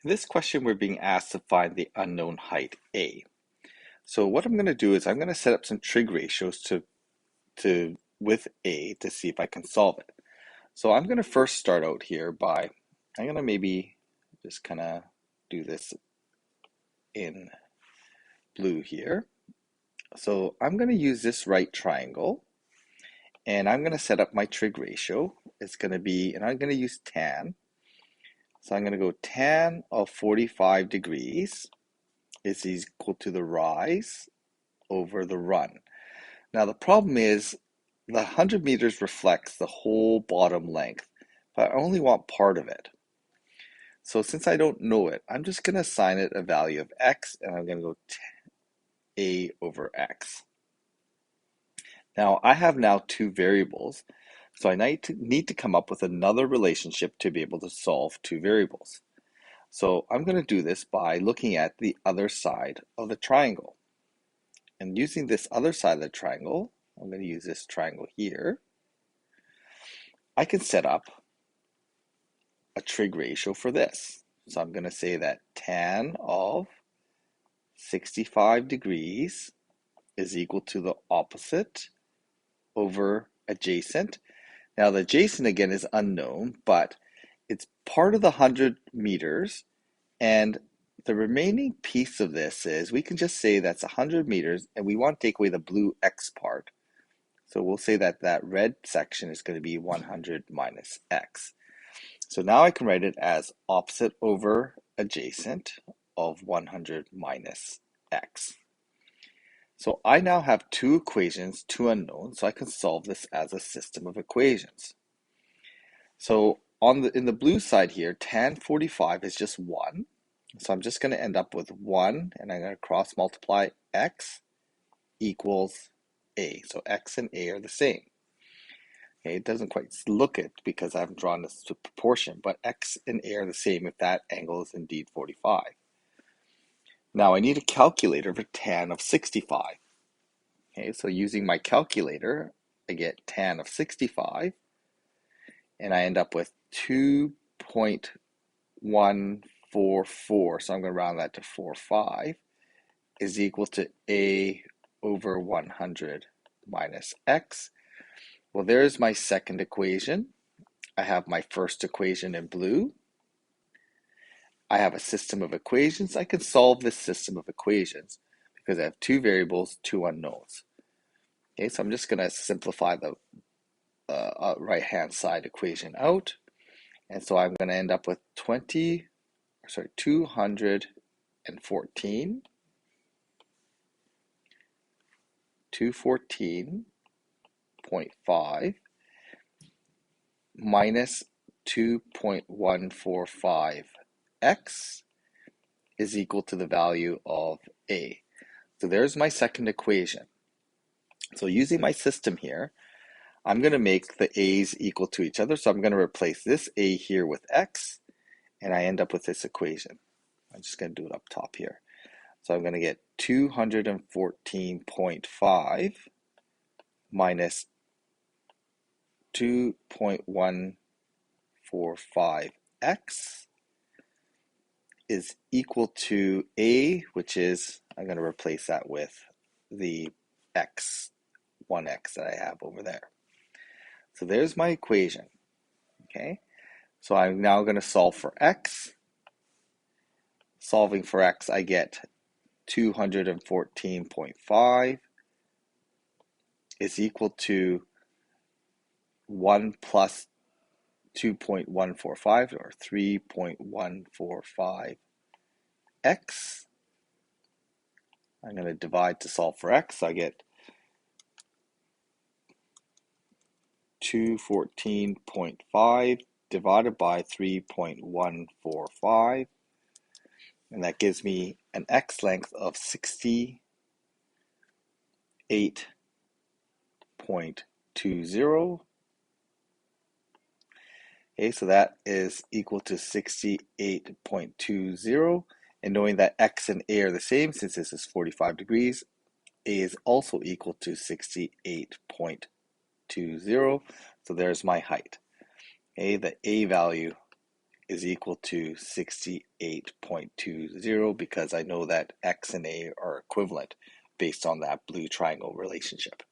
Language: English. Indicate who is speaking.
Speaker 1: In this question, we're being asked to find the unknown height a. So what I'm going to do is I'm going to set up some trig ratios to with a to see if I can solve it. So I'm going to first start out here by, I'm going to maybe just kind of do this in blue here. So I'm going to use this right triangle and I'm going to set up my trig ratio. It's going to be, and I'm going to use tan. So I'm going to go tan of 45 degrees is equal to the rise over the run. Now the problem is the 100 meters reflects the whole bottom length, but I only want part of it. So since I don't know it, I'm just going to assign it a value of x, and I'm going to go a over x. Now I have now two variables, so I need to come up with another relationship to be able to solve two variables. So I'm going to do this by looking at the other side of the triangle. And using this other side of the triangle, I'm going to use this triangle here. I can set up a trig ratio for this. So I'm going to say that tan of 65 degrees is equal to the opposite over adjacent. Now the adjacent again is unknown, but it's part of the 100 meters, and the remaining piece of this is we can just say that's 100 meters and we want to take away the blue x part. So we'll say that that red section is going to be 100 minus x. So now I can write it as opposite over adjacent of 100 minus x. So I now have two equations, two unknowns, so I can solve this as a system of equations. So in the blue side here, tan 45 is just 1. So I'm just going to end up with 1, and I'm going to cross multiply x equals a. So x and a are the same. Okay, it doesn't quite look it because I haven't drawn this to proportion, but x and a are the same if that angle is indeed 45. Now I need a calculator for tan of 65. Okay, so using my calculator, I get tan of 65, and I end up with 2.144, so I'm going to round that to 45, is equal to a over 100 minus x. Well, there's my second equation. I have my first equation in blue. I have a system of equations. I can solve this system of equations because I have two variables, two unknowns. Okay, so I'm just going to simplify the right-hand side equation out. And so I'm going to end up with 214.5 minus 2.145x is equal to the value of a. So there's my second equation. So using my system here, I'm going to make the a's equal to each other. So I'm going to replace this a here with x, and I end up with this equation. I'm just going to do it up top here. So I'm going to get 214.5 minus 2.145x is equal to a, which is, I'm going to replace that with the x, 1x that I have over there. So there's my equation, okay? So I'm now going to solve for x. Solving for x, I get 214.5 is equal to 1 plus 2.145, or 3.145x. I'm going to divide to solve for x. So I get 214.5 divided by 3.145, and that gives me an x length of 68.20. Okay, so that is equal to 68.20, and knowing that x and a are the same, since this is 45 degrees, a is also equal to 68.20, so there's my height. Okay, the a value is equal to 68.20 because I know that X and A are equivalent based on that blue triangle relationship.